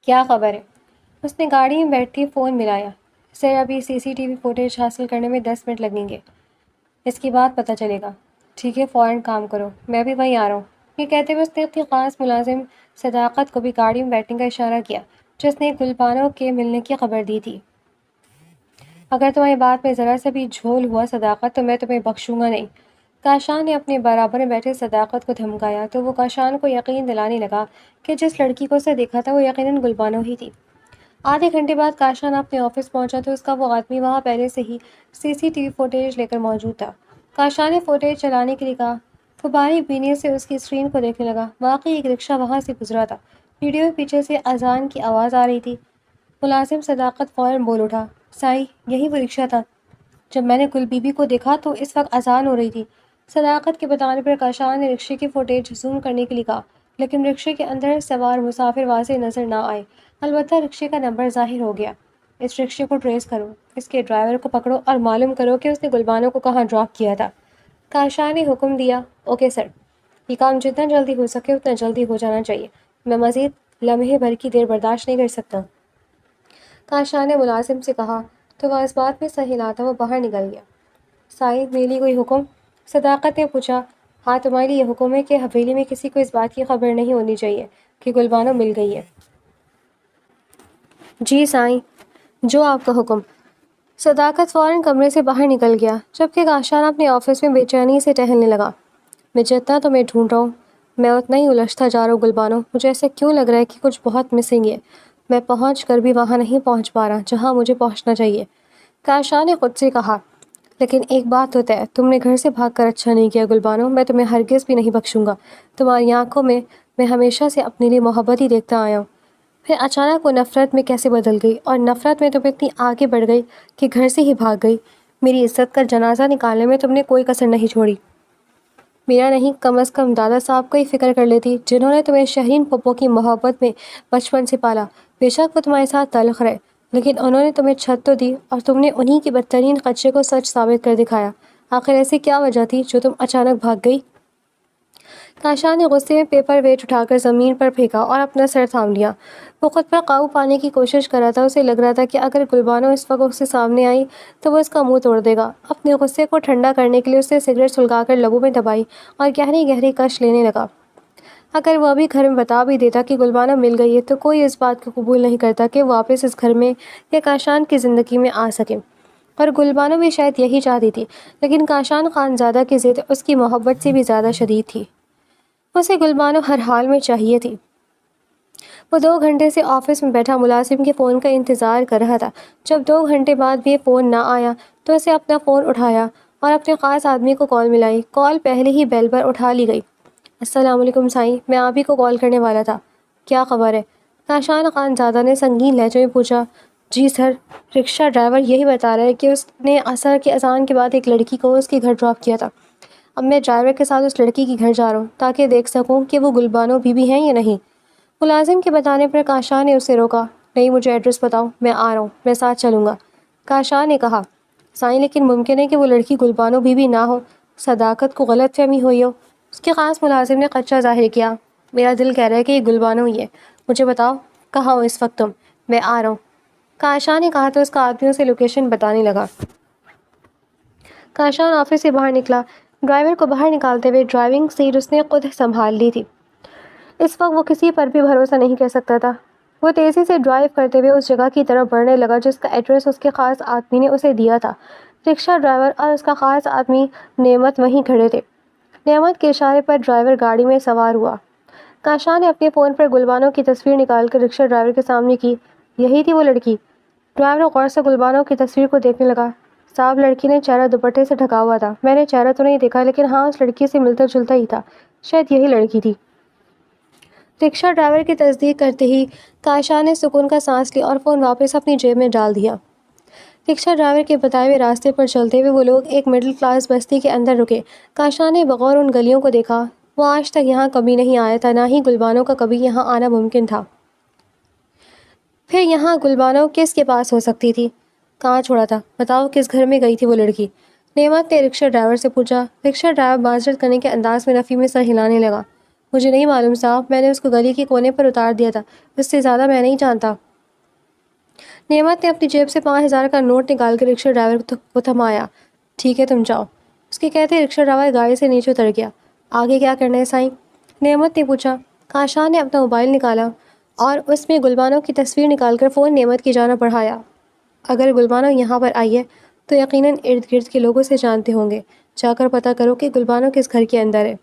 کیا خبر ہے؟ اس نے گاڑی میں بیٹھتی فون ملایا۔ سر ابھی CCTV فوٹیج حاصل کرنے میں 10 منٹ لگیں گے، اس کے بعد پتہ چلے گا۔ ٹھیک ہے، فوراً کام کرو، میں بھی وہیں آ رہا ہوں۔ یہ کہتے ہوئے اس نے اپنی خاص ملازم صداقت کو بھی گاڑی میں بیٹھنے کا اشارہ کیا، جس نے گلبانو کے ملنے کی خبر دی تھی۔ اگر تمہاری بات میں ذرا سا بھی جھول ہوا صداقت تو میں تمہیں بخشوں گا نہیں۔ کاشان نے اپنے برابر میں بیٹھے صداقت کو دھمکایا تو وہ کاشان کو یقین دلانے لگا کہ جس لڑکی کو اسے دیکھا تھا وہ یقیناً گلبانو ہی تھی۔ آدھے گھنٹے بعد کاشان اپنے آفس پہنچا تو اس کا وہ آدمی وہاں پہلے سے ہی CCTV فوٹیج لے کر موجود تھا۔ کاشان نے فوٹیج چلانے کے لیے کہا تو باریک بینی سے اس کی اسکرین کو دیکھنے لگا۔ واقعی ایک رکشہ وہاں سے گزرا تھا۔ ویڈیو میں پیچھے سے اذان کی آواز آ رہی تھی۔ ملازم صداقت فوراً بول اٹھا، سائی یہی وہ رکشہ تھا جب میں نے گل بی بی کو دیکھا تو اس وقت اذان ہو رہی تھی۔ صداقت کے بتانے پر کاشان نے رکشے کی فوٹیج زوم کرنے کے لیے کہا، لیکن رکشے کے اندر سوار مسافر واضح نظر نہ آئے۔ البتہ رکشے کا نمبر ظاہر ہو گیا۔ اس رکشے کو ٹریس کرو، اس کے ڈرائیور کو پکڑو اور معلوم کرو کہ اس نے گلبانو کو کہاں ڈراپ کیا تھا۔ کاشان نے حکم دیا، اوکے سر۔ یہ کام جتنا جلدی ہو سکے اتنا جلدی ہو جانا چاہیے، میں مزید لمحے بھر کی دیر برداشت نہیں کر سکتا۔ کاشان نے ملازم سے کہا تو وہ اس بات میں سر ہلاتا وہ باہر نکل گیا۔ سائی میرے لیے کوئی حکم؟ صداقت نے پوچھا۔ ہاں تمہارے لیے یہ حکم ہے کہ حویلی میں کسی کو اس بات کی خبر نہیں ہونی چاہیے کہ گلبانو مل گئی ہے۔ جی سائیں، جو آپ کا حکم۔ صداقت فوراً کمرے سے باہر نکل گیا، جبکہ کاشان اپنے آفس میں بے چینی سے ٹہلنے لگا۔ میں جتنا تمہیں ڈھونڈ رہا ہوں میں اتنا ہی الجھتا جا رہا ہوں گلبانو، مجھے ایسا کیوں لگ رہا ہے کہ کچھ بہت مسنگ ہے۔ میں پہنچ کر بھی وہاں نہیں پہنچ پا رہا جہاں مجھے پہنچنا چاہیے۔ کاشان نے خود سے کہا، لیکن ایک بات تو طے، تم نے گھر سے بھاگ کر اچھا نہیں کیا گلبانو، میں تمہیں ہرگز بھی نہیں بخشوں گا۔ تمہاری آنکھوں میں ہمیشہ سے اپنے لیے محبت ہی دیکھتا آیا ہوں۔ پھر اچانک وہ نفرت میں کیسے بدل گئی، اور نفرت میں تم اتنی آگے بڑھ گئی کہ گھر سے ہی بھاگ گئی۔ میری عزت کا جنازہ نکالنے میں تم نے کوئی کسر نہیں چھوڑی۔ میرا نہیں، کم از کم دادا صاحب کا ہی فکر کر لیتی جنہوں نے تمہیں شہرین پپو کی محبت میں بچپن سے پالا۔ بے شک وہ تمہارے ساتھ تلخ رہے، لیکن انہوں نے تمہیں چھت تو دی اور تم نے انہی کی بدترین خدشے کو سچ ثابت کر دکھایا۔ آخر ایسی کیا وجہ تھی جو تم اچانک بھاگ گئی؟ کاشان نے غصے میں پیپر ویٹ اٹھا کر زمین پر پھینکا اور اپنا سر تھام لیا۔ وہ خود پر قابو پانے کی کوشش کر رہا تھا۔ اسے لگ رہا تھا کہ اگر گلبانو اس وقت اس کے سامنے آئی تو وہ اس کا منہ توڑ دے گا۔ اپنے غصے کو ٹھنڈا کرنے کے لیے اس نے سگریٹ سلگا کر لبوں میں دبائی اور گہری گہری کش لینے لگا۔ اگر وہ ابھی گھر میں بتا بھی دیتا کہ گلبانو مل گئی ہے تو کوئی اس بات کو قبول نہیں کرتا کہ وہ واپس اس گھر میں یا کاشان کی زندگی میں آ سکے، اور گلبانو بھی شاید یہی چاہتی تھی، لیکن کاشان خانزادہ کی ضد اس کی محبت سے بھی زیادہ شدید تھی۔ اسے گلبانو ہر حال میں چاہیے تھی۔ وہ 2 گھنٹے سے آفس میں بیٹھا ملازم کے فون کا انتظار کر رہا تھا۔ جب 2 گھنٹے بعد بھی یہ فون نہ آیا تو اسے اپنا فون اٹھایا اور اپنے خاص آدمی کو کال ملائی۔ کال پہلے ہی بیل پر اٹھا لی گئی۔ السلام علیکم سائیں، میں آپ ہی کو کال کرنے والا تھا۔ کیا خبر ہے؟ کاشان خانزادہ نے سنگین لہجے میں پوچھا۔ جی سر، رکشہ ڈرائیور یہی بتا رہا ہے کہ اس نے عصر کی اذان کے بعد ایک لڑکی کو اس کے گھر ڈراپ کیا تھا۔ اب میں ڈرائیور کے ساتھ اس لڑکی کے گھر جا رہا ہوں تاکہ دیکھ سکوں کہ وہ گلبانو بی بی ہیں یا نہیں۔ ملازم کے بتانے پر کاشان نے اسے روکا۔ نہیں، مجھے ایڈریس بتاؤ، میں آ رہا ہوں، میں ساتھ چلوں گا۔ کاشان نے کہا، سائیں لیکن ممکن ہے کہ وہ لڑکی گلبانو بی بی نہ ہو، صداقت کو غلط فہمی ہوئی ہو۔ اس کے خاص ملازم نے خدشہ ظاہر کیا۔ میرا دل کہہ رہا ہے کہ یہ گلبانو ہی ہے، مجھے بتاؤ کہاں ہو اس وقت تم؟ میں آ رہا ہوں، کاشان نے کہا تو اس کا آدمی اسے لوکیشن بتانے لگا۔ کاشان آفس سے باہر نکلا۔ ڈرائیور کو باہر نکالتے ہوئے ڈرائیونگ سیٹ اس نے خود سنبھال لی تھی۔ اس وقت وہ کسی پر بھی بھروسہ نہیں کر سکتا تھا۔ وہ تیزی سے ڈرائیو کرتے ہوئے اس جگہ کی طرف بڑھنے لگا جس کا ایڈریس اس کے خاص آدمی نے اسے دیا تھا۔ رکشہ ڈرائیور اور اس کا خاص آدمی نعمت وہیں کھڑے تھے۔ نعمت کے اشارے پر ڈرائیور گاڑی میں سوار ہوا۔ کاشان نے اپنے فون پر گلبانو کی تصویر نکال کر رکشہ ڈرائیور کے سامنے کی۔ یہی تھی وہ لڑکی؟ ڈرائیور غور سے گلبانو کی تصویر کو دیکھنے لگا۔ صاحب لڑکی نے چہرہ دوپٹے سے ڈھکا ہوا تھا۔ میں نے چہرہ تو نہیں دیکھا لیکن ہاں اس لڑکی سے ملتا جلتا ہی تھا، شاید یہی لڑکی تھی۔ رکشہ ڈرائیور کی تصدیق کرتے ہی کاشان نے سکون کا سانس لیا اور فون واپس اپنی جیب میں ڈال دیا۔ رکشہ ڈرائیور کے بتائے ہوئے راستے پر چلتے ہوئے وہ لوگ ایک مڈل کلاس بستی کے اندر رکے۔ کاشان نے بغور ان گلیوں کو دیکھا۔ وہ آج تک یہاں کبھی نہیں آیا تھا، نہ ہی گلبانو کا کبھی یہاں آنا ممکن تھا۔ پھر یہاں گلبانو کس کے پاس ہو سکتی تھی؟ کہاں چھوڑا تھا؟ بتاؤ کس گھر میں گئی تھی وہ لڑکی؟ نعمت نے رکشہ ڈرائیور سے پوچھا۔ رکشہ ڈرائیور معذرت کرنے کے انداز میں نفی میں سر ہلانے لگا۔ مجھے نہیں معلوم صاحب، میں نے اس کو گلی کے کونے پر اتار دیا تھا، اس سے زیادہ میں نہیں جانتا۔ نعمت نے اپنی جیب سے 5,000 کا نوٹ نکال کر رکشہ ڈرائیور کو تھمایا۔ ٹھیک ہے تم جاؤ، اس کے کہتے رکشہ ڈرائیور گاڑی سے نیچے اتر گیا۔ آگے کیا کرنا ہے سائیں؟ نعمت نے پوچھا۔ کاشان نے اپنا موبائل نکالا اور اس میں گلبانو کی تصویر نکال کر فون نعمت کی جانب بڑھایا۔ اگر گلبانو یہاں پر آئی ہے تو یقیناً ارد گرد کے لوگوں سے جانتے ہوں گے، جا کر پتہ کرو کہ گلبانو کس گھر کے اندر ہے۔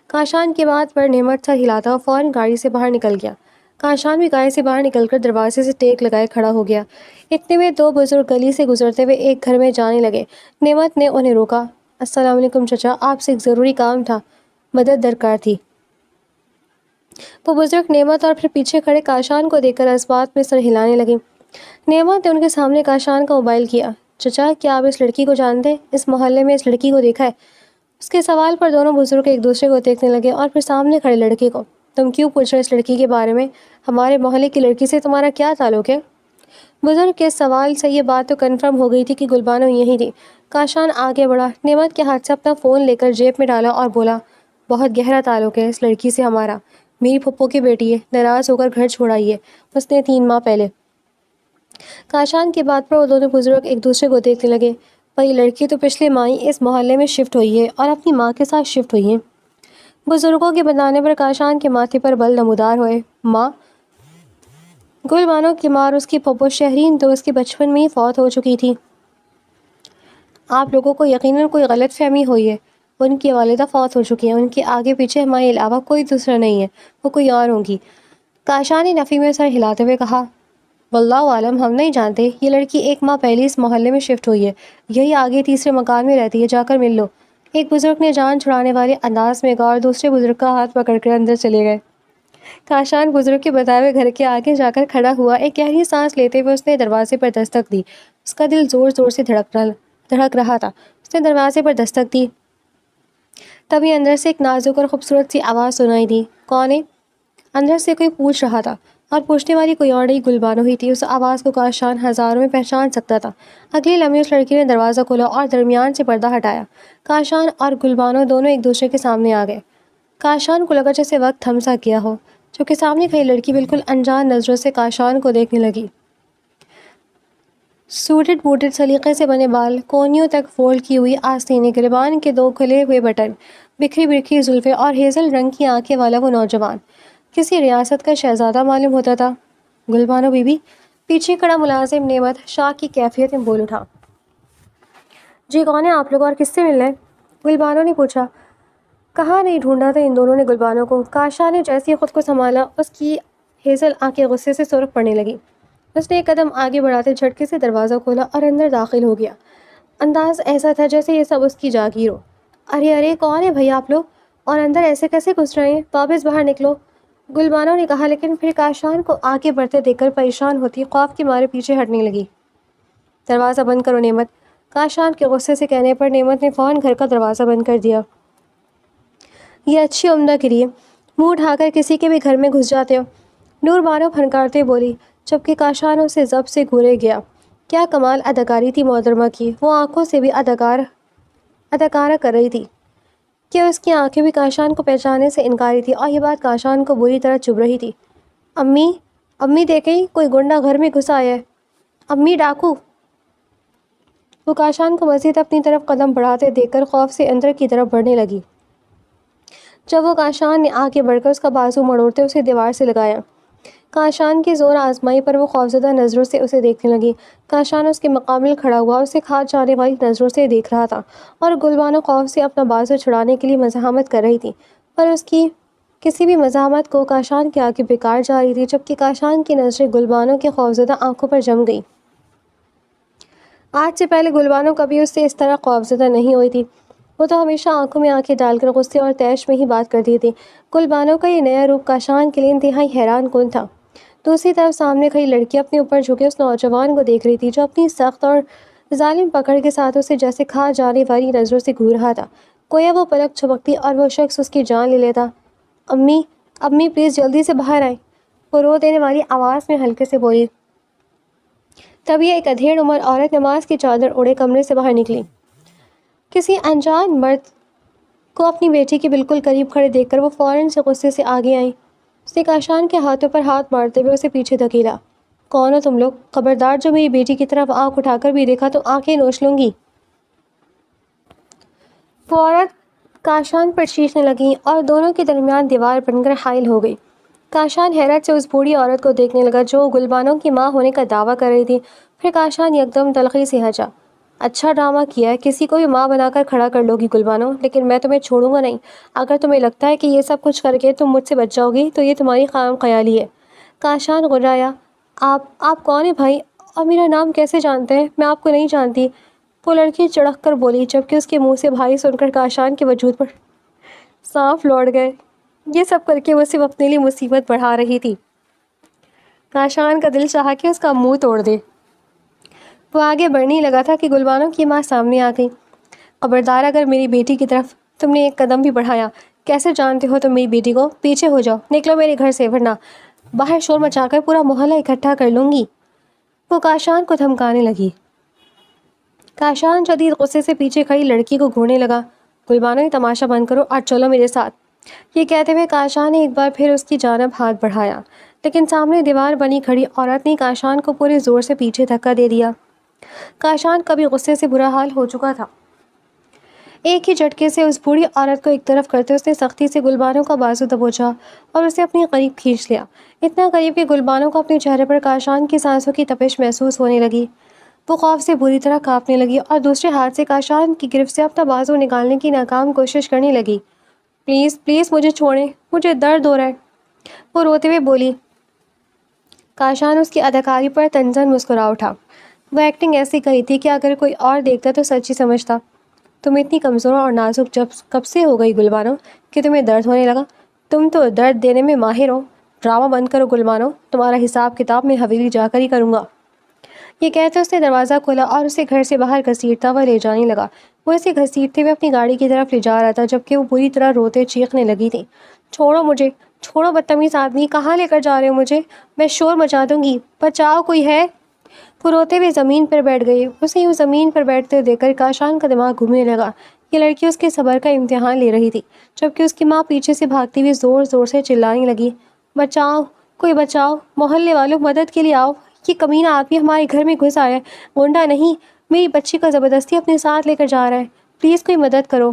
کاشان کی بات پر نعمت سر ہلاتا اور فوراً گاڑی سے باہر نکل گیا۔ کاشان بھی گاڑی سے باہر نکل کر دروازے سے ٹیک لگائے کھڑا ہو گیا۔ اتنے میں دو بزرگ گلی سے گزرتے ہوئے ایک گھر میں جانے لگے۔ نعمت نے انہیں روکا۔ السلام علیکم چچا، آپ سے ایک ضروری کام تھا، مدد درکار تھی۔ وہ بزرگ نعمت اور پھر پیچھے کھڑے کاشان کو دیکھ کر اس بات میں سر ہلانے لگے۔ نعمت نے ان کے سامنے کاشان کا موبائل کیا۔ چچا، کیا آپ اس لڑکی کو جانتے ہیں؟ اس محلے میں اس لڑکی کو دیکھا ہے؟ اس کے سوال پر دونوں بزرگ ایک دوسرے کو دیکھنے لگے اور پھر سامنے کھڑے لڑکے کو۔ تم کیوں پوچھ رہے اس لڑکی کے بارے میں؟ ہمارے محلے کی لڑکی سے تمہارا کیا تعلق ہے؟ بزرگ کے سوال سے یہ بات تو کنفرم ہو گئی تھی کہ گلبانو یہی تھی۔ کاشان آگے بڑھا، نعمت کے ہاتھ سے اپنا فون لے کر جیب میں ڈالا اور بولا، بہت گہرا تعلق ہے اس لڑکی سے ہمارا، میری پھپھو کی بیٹی ہے، ناراض ہو کر گھر چھوڑ آئی ہے اس نے 3 ماہ پہلے۔ کاشان کی بات پر وہ دونوں بزرگ ایک دوسرے کو دیکھنے لگے۔ پر یہ لڑکی تو پچھلے ماہ ہی اس محلے میں شفٹ ہوئی ہے اور اپنی ماں کے ساتھ شفٹ ہوئی ہے۔ بزرگوں کے بتانے پر کاشان کے ماتھے پر بل نمودار ہوئے۔ ماں؟ گلبانو کی ماں اور اس کی پھپھو شہرین تو اس کے بچپن میں ہی فوت ہو چکی تھی۔ آپ لوگوں کو یقیناً کوئی غلط فہمی ہوئی ہے، ان کی والدہ فوت ہو چکی ہیں، ان کے آگے پیچھے ہمارے علاوہ کوئی دوسرا نہیں ہے، وہ کوئی اور ہوں گی۔ کاشان نے نفی میں سر ہلاتے ہوئے کہا، واللہ عالم، ہم نہیں جانتے، یہ لڑکی 1 ماہ پہلے اس محلے میں شفٹ ہوئی ہے، یہی آگے تیسرے مکان میں رہتی ہے، جا کر مل لو۔ ایک بزرگ نے جان چھڑانے والے انداز میں کہا اور دوسرے بزرگ کا ہاتھ پکڑ کر اندر چلے گئے۔ کاشان بزرگ کے بتائے ہوئے گھر کے آگے جا کر کھڑا ہوا۔ ایک گہری سانس لیتے ہوئے اس نے دروازے پر دستک دی۔ اس کا دل زور زور سے دھڑک رہا تھا۔ اس نے دروازے پر دستک دی، تبھی اندر سے ایک نازک اور خوبصورت سی آواز سنائی دی۔ کون ہے؟ اندر سے کوئی پوچھ رہا تھا، اور پوچھنے والی کوئی اور نہیں، گلبانو ہی تھی۔ اس آواز کو کاشان ہزاروں میں پہچان سکتا تھا۔ اگلی لمحے اس لڑکی نے دروازہ کھولا اور درمیان سے پردہ ہٹایا۔ کاشان اور گلبانو دونوں ایک دوسرے کے سامنے آ گئے۔ کاشان کو لگا جیسے وقت تھم سا گیا ہو، کیونکہ سامنے کھڑی لڑکی بالکل انجان نظروں سے کاشان کو دیکھنے لگی۔ سوٹڈ بوٹڈ سلیقے سے بنے بال، کونیوں تک فولڈ کی ہوئی آستینیں، گریبان کے 2 کھلے ہوئے بٹن، بکھری بکھری زلفیں اور ہیزل رنگ کی آنکھیں والا وہ نوجوان کسی ریاست کا شہزادہ معلوم ہوتا تھا۔ گلبانو بی بی؟ پیچھے کھڑا ملازم نعمت شاہ کی کیفیت میں بول اٹھا۔ جی کون ہے آپ لوگ اور کس سے ملنا ہے؟ گلبانو نے پوچھا۔ کہاں نہیں ڈھونڈا تھا ان دونوں نے گلبانو کو۔ کاشان نے جیسے ہی خود کو سنبھالا، اس کی ہیزل آنکھیں غصے سے سرخ پڑنے لگی۔ اس نے ایک قدم آگے بڑھاتے جھٹکے سے دروازہ کھولا اور اندر داخل ہو گیا۔ انداز ایسا تھا جیسے یہ سب اس کی جاگیر ہو۔ ارے ارے، کون ہے بھائی آپ لوگ؟ اور اندر ایسے کیسے گھس رہے ہیں؟ واپس باہر نکلو، گلبانو نے کہا، لیکن پھر کاشان کو آگے بڑھتے دیکھ کر پریشان ہوتی خوف کے مارے پیچھے ہٹنے لگی۔ دروازہ بند کرو نعمت، کاشان کے غصے سے کہنے پر نعمت نے فوراً گھر کا دروازہ بند کر دیا۔ یہ اچھی عمدہ گری ہے، منہ اٹھا کر کسی کے بھی گھر میں گھس جاتے ہو، نوربانو پھنکارتے بولی، جبکہ کاشان اسے ضبط سے گھورے گیا۔ کیا کمال اداکاری تھی محترمہ کی، وہ آنکھوں سے بھی اداکارہ کر رہی تھی کہ اس کی آنکھیں بھی کاشان کو پہچاننے سے انکاری تھی، اور یہ بات کاشان کو بری طرح چبھ رہی تھی۔ امی دیکھیں، کوئی گنڈا گھر میں گھس آیا ہے، امی ڈاکو! وہ کاشان کو مزید اپنی طرف قدم بڑھاتے دیکھ کر خوف سے اندر کی طرف بڑھنے لگی۔ جب وہ کاشان نے آگے بڑھ کر اس کا بازو مڑوڑتے اسے دیوار سے لگایا، کاشان کی زور آزمائی پر وہ خوفزدہ نظروں سے اسے دیکھنے لگی۔ کاشان اس کے مقابل کھڑا ہوا، اسے کھا جانے والی نظروں سے دیکھ رہا تھا، اور گلبانو خوف سے اپنا بازو چھڑانے کے لیے مزاحمت کر رہی تھی، پر اس کی کسی بھی مزاحمت کو کاشان کے آگے بیکار جا رہی تھی، جبکہ کاشان کی نظریں گلبانو کی خوفزدہ آنکھوں پر جم گئی۔ آج سے پہلے گلبانو کبھی اس سے اس طرح خوفزدہ نہیں ہوئی تھی۔ وہ تو ہمیشہ آنکھوں میں آنکھیں ڈال کر غصے اور طیش میں ہی بات کرتی تھی۔ گلبانو کا یہ نیا روپ کاشان کے لیے انتہائی حیران کن تھا۔ دوسری طرف سامنے کھڑی لڑکی اپنے اوپر جھکے اس نوجوان کو دیکھ رہی تھی، جو اپنی سخت اور ظالم پکڑ کے ساتھ اسے جیسے کھا جانے والی نظروں سے گھور رہا تھا۔ گویا وہ پلک جھپکتی اور وہ شخص اس کی جان لے لیتا۔ امی پلیز جلدی سے باہر آئیں، وہ رو دینے والی آواز میں ہلکے سے بولی۔ تبھی ایک ادھیڑ عمر عورت نماز کی چادر اوڑھے کمرے سے باہر نکلی۔ کسی انجان مرد کو اپنی بیٹی کے بالکل قریب کھڑے دیکھ کر وہ فوراً سے غصے سے آگے آئیں۔ اس نے کاشان کے ہاتھوں پر ہاتھ مارتے ہوئے اسے پیچھے دھکیلا۔ کون ہو تم لوگ؟ خبردار جو میری بیٹی کی طرف آنکھ اٹھا کر بھی دیکھا تو آنکھیں نوچ لوں گی۔ وہ عورت کاشان پر چیخنے لگی اور دونوں کے درمیان دیوار بن کر حائل ہو گئی۔ کاشان حیرت سے اس بوڑھی عورت کو دیکھنے لگا جو گلبانو کی ماں ہونے کا دعویٰ کر رہی تھی۔ پھر کاشان یکدم تلخی سے ہنسا۔ اچھا ڈرامہ کیا ہے، کسی کو بھی ماں بنا کر کھڑا کر لو گی گلبانو، لیکن میں تمہیں چھوڑوں گا نہیں۔ اگر تمہیں لگتا ہے کہ یہ سب کچھ کر کے تم مجھ سے بچ جاؤ گی تو یہ تمہاری خام خیالی ہے۔ کاشان غرایا۔ آپ کون ہیں بھائی، اور میرا نام کیسے جانتے ہیں؟ میں آپ کو نہیں جانتی، وہ لڑکی چڑک کر بولی، جبکہ اس کے منہ سے بھائی سن کر کاشان کے وجود پر صاف لوٹ گئے۔ یہ سب کر کے وہ صرف اپنے لیے مصیبت بڑھا رہی تھی۔ کاشان کا دل چاہا کہ اس کا منہ توڑ دے۔ وہ آگے بڑھنے لگا تھا کہ گلبانو کی ماں سامنے آ گئی۔ خبردار اگر میری بیٹی کی طرف تم نے ایک قدم بھی بڑھایا، کیسے جانتے ہو تم میری بیٹی کو؟ پیچھے ہو جاؤ، نکلو میرے گھر سے، ورنہ باہر شور مچا کر پورا محلہ اکٹھا کر لوں گی۔ وہ کاشان کو دھمکانے لگی۔ کاشان شدید غصے سے پیچھے کھڑی لڑکی کو گھورنے لگا۔ گلبانو یہ تماشا بند کرو اور چلو میرے ساتھ۔ یہ کہتے ہوئے کاشان نے ایک بار پھر اس کی جانب ہاتھ بڑھایا، لیکن سامنے دیوار بنی کھڑی عورت نے کاشان کو پورے زور سے پیچھے دھکا دے دیا۔ کاشان کا بھی غصے سے برا حال ہو چکا تھا۔ ایک ہی جھٹکے سے اس بوڑھی عورت کو ایک طرف کرتے اس نے سختی سے گلبانو کا بازو دبوچا اور اسے اپنے قریب کھینچ لیا، اتنا قریب کہ گلبانو کو اپنے چہرے پر کاشان کی سانسوں کی تپش محسوس ہونے لگی۔ وہ خوف سے بری طرح کانپنے لگی اور دوسرے ہاتھ سے کاشان کی گرفت سے اپنا بازو نکالنے کی ناکام کوشش کرنے لگی۔ پلیز پلیز مجھے چھوڑیں، مجھے درد ہو رہا ہے، وہ روتے ہوئے بولی۔ کاشان اس کی اداکاری پر طنزاً مسکرا اٹھا۔ وہ ایکٹنگ ایسی کری تھی کہ اگر کوئی اور دیکھتا تو سچی سمجھتا۔ تم اتنی کمزور اور نازک کب سے ہو گئی گلبانو کہ تمہیں درد ہونے لگا؟ تم تو درد دینے میں ماہر ہو۔ ڈرامہ بند کرو گلبانو، تمہارا حساب کتاب میں حویلی جا کر ہی کروں گا۔ یہ کہتے اس نے دروازہ کھولا اور اسے گھر سے باہر گھسیٹتا ہوا لے جانے لگا۔ وہ اسے گھسیٹتے ہوئے اپنی گاڑی کی طرف لے جا رہا تھا، جبکہ وہ بری طرح روتے چیخنے لگی تھی۔ چھوڑو مجھے، چھوڑو بدتمیز آدمی، کہاں لے کر جا رہے ہو مجھے؟ میں شور مچا دوں گی، بچاؤ کوئی ہے؟ وہ روتے ہوئے زمین پر بیٹھ گئی۔ اسے یوں زمین پر بیٹھتے دیکھ کر کاشان کا دماغ گھومنے لگا۔ یہ لڑکی اس کے صبر کا امتحان لے رہی تھی، جبکہ اس کی ماں پیچھے سے بھاگتی ہوئی زور زور سے چلانے لگی، بچاؤ کوئی بچاؤ، محلے والوں مدد کے لیے آؤ، یہ کمینہ آدمی ہمارے گھر میں گھس آیا ہے، گنڈا نہیں، میری بچی کو زبردستی اپنے ساتھ لے کر جا رہا ہے، پلیز کوئی مدد کرو۔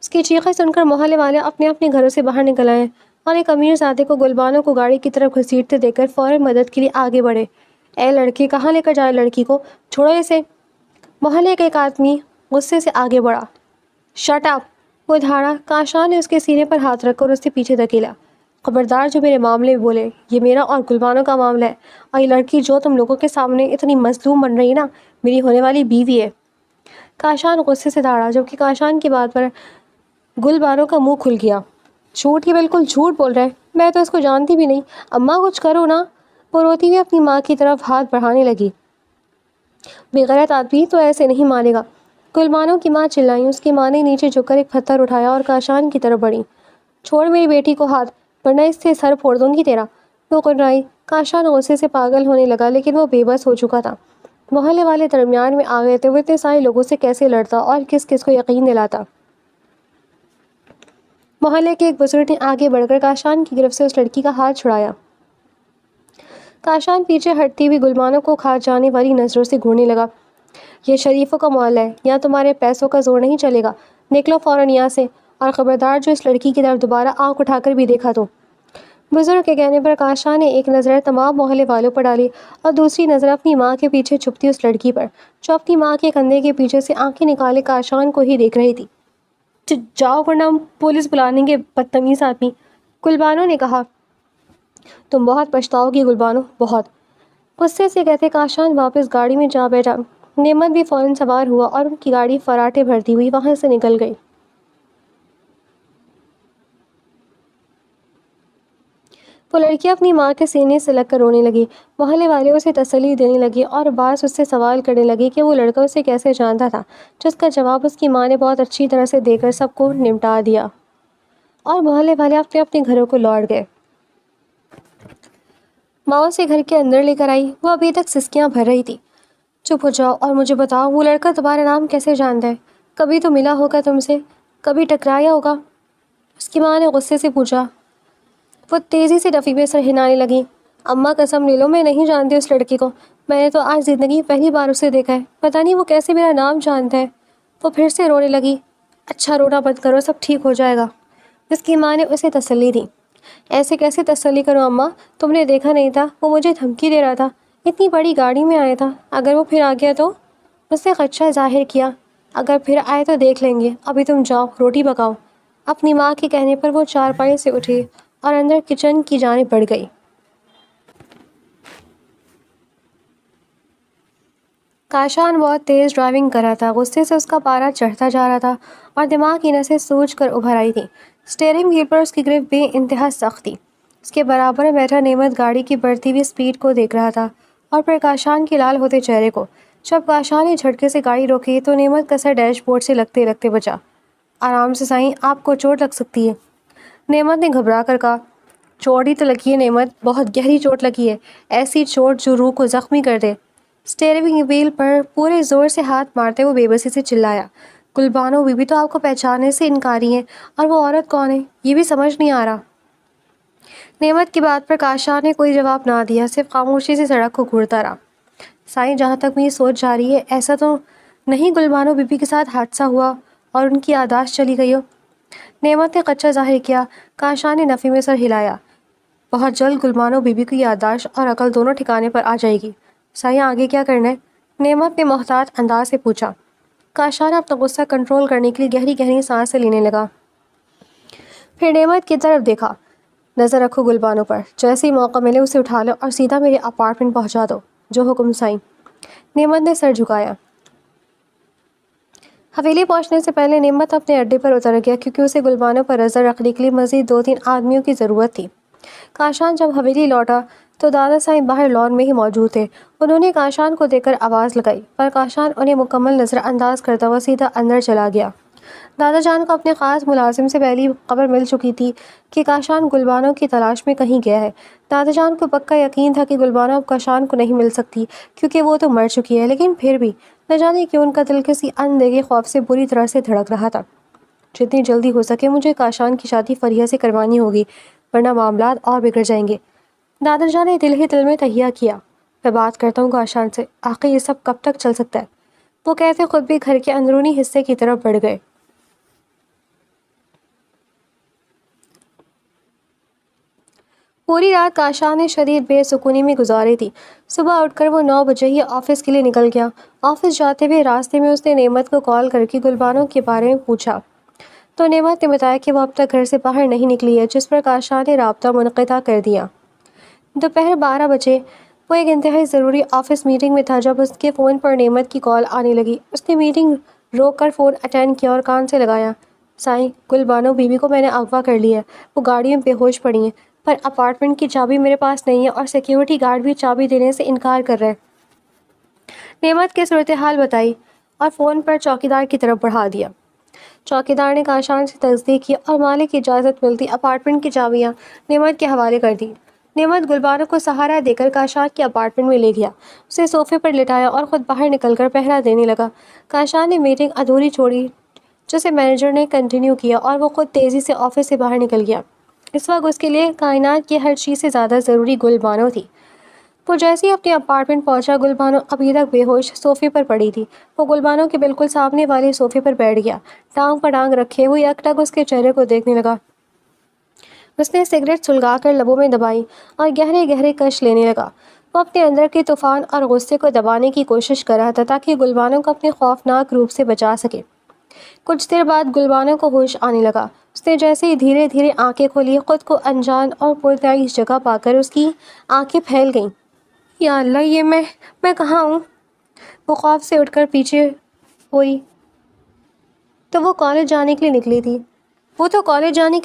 اس کی چیخیں سن کر محلے والے اپنے اپنے گھروں سے باہر نکل آئے اور ایک امیر زادے کو گلبانو کو گاڑی کی طرف گھسیٹتے دیکھ کر فوراً مدد کے لیے آگے بڑھے۔ اے لڑکی، کہاں لے کر جائے لڑکی کو؟ چھوڑو اسے۔ محلے کا ایک آدمی غصے سے آگے بڑھا۔ شٹ اپ، وہ دھاڑا۔ کاشان نے اس کے سینے پر ہاتھ رکھ کر اس سے پیچھے دھکیلا۔ خبردار جو میرے معاملے میں بولے، یہ میرا اور گلبانو کا معاملہ ہے، اور یہ لڑکی جو تم لوگوں کے سامنے اتنی مظلوم بن رہی ہے نا، میری ہونے والی بیوی ہے۔ کاشان غصے سے دھاڑا، جبکہ کاشان کی بات پر گلبانو کا منہ کھل گیا۔ جھوٹ، یہ بالکل جھوٹ بول رہا ہے، میں تو اس کو جانتی بھی نہیں، اماں کچھ کرو نا۔ وہ روتی ہوئی اپنی ماں کی طرف ہاتھ بڑھانے لگی۔ بے غیرت آدمی تو ایسے نہیں مانے گا، گلبانو کی ماں چلائی۔ اس کی ماں نے نیچے جھک کر ایک پتھر اٹھایا اور کاشان کی طرف بڑھی۔ چھوڑ میری بیٹی کو ہاتھ، ورنہ اس سے سر پھوڑ دوں گی تیرا، وہ قررائی۔ کاشان غصے سے پاگل ہونے لگا، لیکن وہ بے بس ہو چکا تھا۔ محلے والے درمیان میں آ گئے تھے، وہ اتنے سارے لوگوں سے کیسے لڑتا اور کس کس کو یقین دلاتا۔ محلے کے ایک بزرگ نے آگے بڑھ کر کاشان کی گرفت سے اس لڑکی کا ہاتھ چھڑایا۔ کاشان پیچھے ہٹتی ہوئی گلبانو کو کھا جانے والی نظروں سے گھورنے لگا۔ یہ شریفوں کا محلہ ہے، یہاں تمہارے پیسوں کا زور نہیں چلے گا، نکلو فوراً یہاں سے، اور خبردار جو اس لڑکی کی طرف دوبارہ آنکھ اٹھا کر بھی دیکھا تو۔ بزرگ کے کہنے پر کاشان نے ایک نظر تمام محلے والوں پر ڈالی اور دوسری نظر اپنی ماں کے پیچھے چھپتی اس لڑکی پر، جو اپنی ماں کے کندھے کے پیچھے سے آنکھیں نکالے کاشان کو ہی دیکھ رہی تھی۔ جاؤ ورنہ ہم پولیس بلا لیں گے، بدتمیز آدمی، گلبانو نے کہا۔ تم بہت پچھتاؤ گی گلبانو، بہت، غصے سے کہتے کاشان واپس گاڑی میں جا بیٹھا۔ نعمت بھی فوراً سوار ہوا اور ان کی گاڑی فراٹے بھرتی ہوئی وہاں سے نکل گئی۔ وہ لڑکی اپنی ماں کے سینے سے لگ کر رونے لگی۔ محلے والے اسے تسلی دینے لگے اور بعض اس سے سوال کرنے لگے کہ وہ لڑکا اسے کیسے جانتا تھا، جس کا جواب اس کی ماں نے بہت اچھی طرح سے دے کر سب کو نمٹا دیا، اور محلے والے اپنے اپنے گھروں کو لوٹ گئے۔ ماں اسے گھر کے اندر لے کر آئی، وہ ابھی تک سسکیاں بھر رہی تھی۔ چپ ہو جاؤ اور مجھے بتاؤ، وہ لڑکا تمہارا نام کیسے جانتا ہے؟ کبھی تو ملا ہوگا تم سے؟ کبھی ٹکرایا ہوگا؟ اس کی ماں نے غصے سے پوچھا۔ وہ تیزی سے نفی میں سر ہلانے لگی۔ اماں قسم لے لو میں نہیں جانتی اس لڑکی کو، میں نے تو آج زندگی پہلی بار اسے دیکھا ہے، پتہ نہیں وہ کیسے میرا نام جانتا ہے۔ وہ پھر سے رونے لگی۔ اچھا رونا بند کرو، سب ٹھیک ہو جائے گا، اس کی ماں نے اسے تسلی دی۔ ایسے کیسے تسلی کرو اماں، تم نے دیکھا نہیں تھا وہ مجھے دھمکی دے رہا تھا، اتنی بڑی گاڑی میں آیا تھا، اگر وہ پھر آ گیا تو؟ اس نے خدشہ ظاہر کیا۔ اگر پھر آئے تو دیکھ لیں گے، ابھی تم جاؤ روٹی پکاؤ۔ اپنی ماں کے کہنے پر وہ چارپائی سے اٹھی اور اندر کچن کی جانب بڑھ گئی۔ کاشان بہت تیز ڈرائیونگ کر رہا تھا، غصے سے اس کا پارا چڑھتا جا رہا تھا اور دماغ کی نسیں سوج کر ابھر آئی تھیں۔ اسٹیئرنگ وہیل پر اس کی گرپ بے انتہا سخت تھی۔ اس کے برابر میں بیٹھا نعمت گاڑی کی بڑھتی ہوئی اسپیڈ کو دیکھ رہا تھا اور پھر کاشان کے لال ہوتے چہرے کو۔ جب کاشان نے جھٹکے سے گاڑی روکی تو نعمت کا سر ڈیش بورڈ سے لگتے لگتے بچا۔ آرام سے سائیں، آپ کو چوٹ لگ سکتی ہے، نعمت نے گھبرا کر کہا۔ چوٹ ہی تو لگی ہے نعمت، بہت گہری چوٹ لگی ہے، ایسی چوٹ جو روح کو زخمی کر دے۔ اسٹیئرنگ وہیل پر پورے زور سے ہاتھ مارتے ہوئے بے بسی سے چلایا۔ گلبانو بی بی تو آپ کو پہچاننے سے انکاری ہے، اور وہ عورت کون ہے یہ بھی سمجھ نہیں آ رہا۔ نعمت کی بات پر کاشان نے کوئی جواب نہ دیا، صرف خاموشی سے سڑک کو گھورتا رہا۔ سائیں جہاں تک میری سوچ جا رہی ہے ایسا تو نہیں گلبانو بی بی کے ساتھ حادثہ ہوا اور ان کی یادداشت چلی گئی ہو؟ نعمت نے خدشہ ظاہر کیا۔ کاشان نے نفی میں سر ہلایا۔ بہت جلد گلبانو بی بی کی یادداشت اور عقل دونوں ٹھکانے پر آ جائے گی۔ سائیں آگے کیا کرنا ہے؟ نعمت نے محتاط انداز سے پوچھا۔ کاشان اپنا غصہ کنٹرول کرنے کے لیے گہری گہری سانسیں لینے لگا۔ پھر نعمت کی طرف دیکھا۔ نظر رکھو گلبانو پر، جیسے ہی موقع ملے اسے اٹھا لو اور سیدھا میرے اپارٹمنٹ پہنچا دو، جو حکم سائیں۔ نعمت نے سر جھکایا۔ حویلی پہنچنے سے پہلے نعمت اپنے اڈے پر اتر گیا کیونکہ اسے گلبانو پر نظر رکھنے کے لیے مزید 2-3 آدمیوں کی ضرورت تھی۔ کاشان جب حویلی لوٹا تو دادا سائیں باہر لان میں ہی موجود تھے۔ انہوں نے کاشان کو دیکھ کر آواز لگائی، پر کاشان انہیں مکمل نظر انداز کرتا ہوا سیدھا اندر چلا گیا۔ دادا جان کو اپنے خاص ملازم سے پہلی خبر مل چکی تھی کہ کاشان گلبانو کی تلاش میں کہیں گیا ہے۔ دادا جان کو پکا یقین تھا کہ گلبانو اب کاشان کو نہیں مل سکتی کیونکہ وہ تو مر چکی ہے، لیکن پھر بھی نہ جانے کیوں ان کا دل کسی اندیکھے خوف سے بری طرح سے دھڑک رہا تھا۔ جتنی جلدی ہو سکے مجھے کاشان کی شادی فریہ سے کروانی ہوگی، ورنہ معاملات اور بگڑ جائیں گے۔ دادا جان نے دل ہی دل میں تہیہ کیا۔ میں بات کرتا ہوں کاشان سے، آخر یہ سب کب تک چل سکتا ہے؟ وہ کہتے خود بھی گھر کے اندرونی حصے کی طرف بڑھ گئے۔ پوری رات کاشان نے شدید بے سکونی میں گزاری تھی۔ صبح اٹھ کر وہ 9 بجے ہی آفس کے لیے نکل گیا۔ آفس جاتے ہوئے راستے میں اس نے نعمت کو کال کر کے گلبانو کے بارے میں پوچھا تو نعمت نے بتایا کہ وہ اب تک گھر سے باہر نہیں نکلی ہے، جس پر کاشان نے رابطہ منقطع کر دیا۔ دوپہر 12 بجے وہ ایک انتہائی ضروری آفس میٹنگ میں تھا جب اس کے فون پر نعمت کی کال آنے لگی۔ اس نے میٹنگ روک کر فون اٹینڈ کیا اور کان سے لگایا۔ سائیں، گلبانو بی بی کو میں نے اغوا کر لیا ہے، وہ گاڑی میں بے ہوش پڑی ہیں، پر اپارٹمنٹ کی چابی میرے پاس نہیں ہے اور سیکیورٹی گارڈ بھی چابی دینے سے انکار کر رہے۔ نعمت کی صورتحال بتائی اور فون پر چوکیدار کی طرف بڑھا دیا۔ چوکیدار نے کاشان سے تصدیق کی اور مالک کی اجازت ملتی اپارٹمنٹ کی چابیاں نعمت کے حوالے کر دی۔ نعمت گلبانو کو سہارا دے کر کاشان کے اپارٹمنٹ میں لے گیا، اسے صوفے پر لٹایا اور خود باہر نکل کر پہرا دینے لگا۔ کاشان نے میٹنگ ادھوری چھوڑی جسے مینیجر نے کنٹینیو کیا اور وہ خود تیزی سے آفس سے باہر نکل گیا۔ اس وقت اس کے لیے کائنات کی ہر چیز سے زیادہ ضروری گلبانو تھی۔ وہ جیسے ہی اپنے اپارٹمنٹ پہنچا گلبانو ابھی تک بے ہوش صوفے پر پڑی تھی۔ وہ گلبانو کے بالکل سامنے والے صوفے پر بیٹھ گیا، ٹانگ پر ٹانگ رکھے ہوئے یک ٹک اس کے چہرے کو دیکھنے لگا۔ اس نے سگریٹ سلگا کر لبوں میں دبائی اور گہرے گہرے کش لینے لگا۔ وہ اپنے اندر کے طوفان اور غصے کو دبانے کی کوشش کر رہا تھا تاکہ گلبانو کو اپنے خوفناک روپ سے بچا سکے۔ کچھ دیر بعد گلبانو کو ہوش آنے لگا۔ اس نے جیسے ہی دھیرے دھیرے آنکھیں کھولی، خود کو انجان اور پرتعیش جگہ پا کر اس کی آنکھیں پھیل گئیں۔ یا اللہ، یہ میں کہاں ہوں؟ وہ خوف سے اٹھ کر پیچھے ہوئی تو وہ کالج جانے کے لیے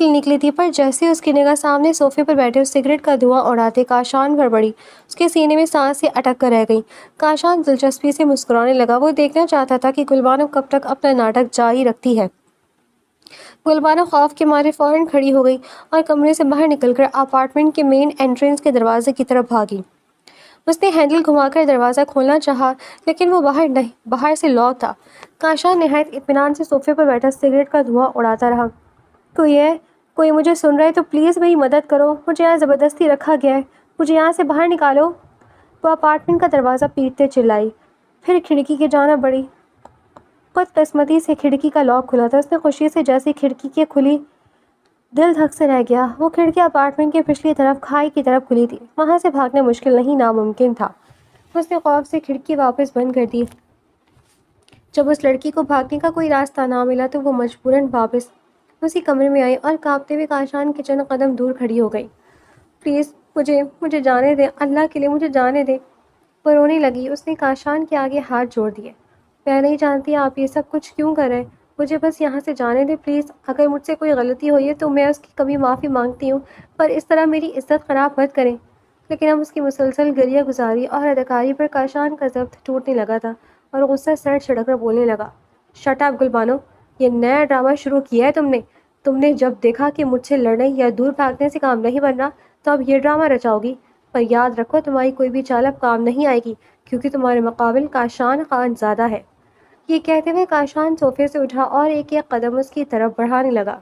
نکلی تھی، پر جیسے اس کی نگاہ سامنے صوفے پر بیٹھے اس سگریٹ کا دھواں اڑاتے کاشان پر پڑی، اس کے سینے میں سانسیں اٹک کر رہ گئیں۔ کاشان دلچسپی سے مسکرانے لگا۔ وہ دیکھنا چاہتا تھا کہ گلبانو کب تک اپنا ناٹک جاری رکھتی ہے۔ گلبانو خوف کے مارے فوراً کھڑی ہو گئی اور کمرے سے باہر نکل کر اپارٹمنٹ کے مین انٹرنس کے دروازے کی طرف بھاگی۔ اس نے ہینڈل گھما کر دروازہ کھولنا چاہا لیکن وہ باہر سے لاک تھا۔ کاشان نہایت اطمینان سے صوفے پر بیٹھا سگریٹ کا دھواں اڑاتا رہا۔ کوئی مجھے سن رہا ہے تو پلیز میری مدد کرو، مجھے یہاں زبردستی رکھا گیا ہے، مجھے یہاں سے باہر نکالو۔ وہ اپارٹمنٹ کا دروازہ پیٹتے چلائی، پھر کھڑکی کی جانب بڑھی۔ خود قسمتی سے کھڑکی کا لاک کھلا تھا۔ اس نے خوشی سے جیسی کھڑکی کی کھلی، دل دھک سے رہ گیا۔ وہ کھڑکی اپارٹمنٹ کے پچھلی طرف کھائی کی طرف کھلی تھی، وہاں سے بھاگنا مشکل نہیں ناممکن تھا۔ اس نے خوف سے کھڑکی واپس بند کر دی۔ جب اس لڑکی کو بھاگنے کا کوئی راستہ نہ ملا تو وہ مجبوراً واپس اسی کمرے میں آئی اور کانپتے ہوئے کاشان کے چند قدم دور کھڑی ہو گئی۔ پلیز مجھے جانے دیں، اللہ کے لیے مجھے جانے دیں۔ وہ رونے لگی۔ اس نے کاشان کے آگے ہاتھ جوڑ دیے۔ میں نہیں جانتی آپ یہ سب کچھ کیوں کر رہے، مجھے بس یہاں سے جانے دیں پلیز۔ اگر مجھ سے کوئی غلطی ہوئی ہے تو میں اس کی کبھی معافی مانگتی ہوں، پر اس طرح میری عزت خراب مت کریں۔ لیکن اب اس کی مسلسل گریہ گزاری اور اداکاری پر کاشان کا ضبط ٹوٹنے لگا تھا اور غصہ سر چڑھ کر بولنے لگا، شٹ اپ گلبانو، یہ نیا ڈرامہ شروع کیا ہے تم نے جب دیکھا کہ مجھ سے لڑنے یا دور بھاگنے سے کام نہیں بن رہا تو اب یہ ڈرامہ رچاؤ گی۔ پر یاد رکھو تمہاری کوئی بھی چال اب کام نہیں آئے گی، کیونکہ تمہارے مقابل کاشان خان زیادہ ہے۔ یہ کہتے ہوئے کاشان صوفے سے اٹھا اور ایک ایک قدم اس کی طرف بڑھانے لگا۔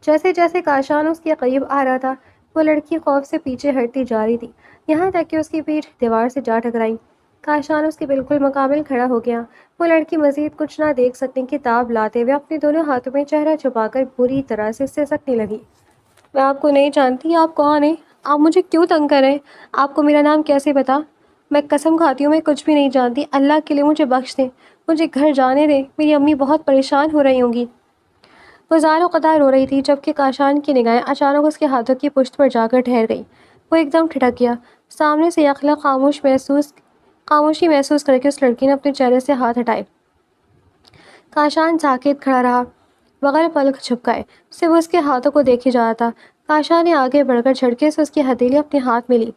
جیسے جیسے کاشان اس کے قریب آ رہا تھا وہ لڑکی خوف سے پیچھے ہٹتی جا رہی تھی، یہاں تک کہ اس کی پیٹھ دیوار سے جا ٹکرائی۔ کاشان اس کے بالکل مقابل کھڑا ہو گیا۔ وہ لڑکی مزید کچھ نہ دیکھ سکنے کی تاب لاتے ہوئے اپنے دونوں ہاتھوں میں چہرہ چھپا کر بری طرح سے سسکنے لگی۔ میں آپ کو نہیں جانتی، آپ کون ہیں؟ آپ مجھے کیوں تنگ کر رہے ہیں؟ آپ کو میرا نام کیسے پتا؟ میں قسم کھاتی ہوں میں کچھ بھی نہیں جانتی، اللہ کے لیے مجھے بخش دیں، مجھے گھر جانے دیں، میری امی بہت پریشان ہو رہی ہوں گی۔ وہ زار و قطار رو رہی تھی جبکہ کاشان کی نگاہیں اچانک اس کے ہاتھوں کی پشت پر جا کر ٹھہر گئی۔ وہ ایک دم ٹھٹک گیا۔ سامنے سے یکلق خاموشی محسوس کر کے اس لڑکی نے اپنے چہرے سے ہاتھ ہٹائے۔ کاشان ساکت کھڑا رہا، بغیر پلک جھپکائے، صرف اس کے ہاتھوں کو دیکھے جا رہا تھا۔ کاشان نے آگے بڑھ کر جھٹکے سے اس کی ہتھیلی اپنے ہاتھ میں لی۔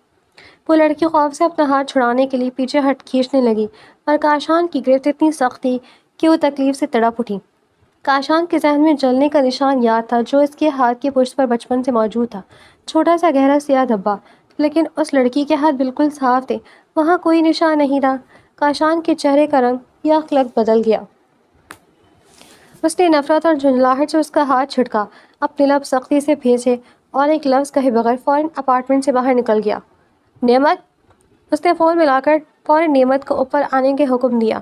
وہ لڑکی خوف سے اپنا ہاتھ چھڑانے کے لیے پیچھے ہٹ کھینچنے لگی، پر کاشان کی گرفت اتنی سخت تھی کہ وہ تکلیف سے تڑپ اٹھی۔ کاشان کے ذہن میں جلنے کا نشان یاد تھا جو اس کے ہاتھ کی پشت پر بچپن سے موجود تھا، چھوٹا سا گہرا سیاہ دھبا، لیکن اس لڑکی کے ہاتھ بالکل صاف تھے، وہاں کوئی نشان نہیں تھا۔ کاشان کے چہرے کا رنگ یکلق بدل گیا۔ اس نے نفرت اور جھنجھلاہٹ سے اس کا ہاتھ چھڑکا، اپنے لب سختی سے بھینچے اور ایک لفظ کہے بغیر فوراً اپارٹمنٹ سے باہر نکل گیا۔ نعمت! اس نے فون ملا کر فوراً نعمت کو اوپر آنے کے حکم دیا۔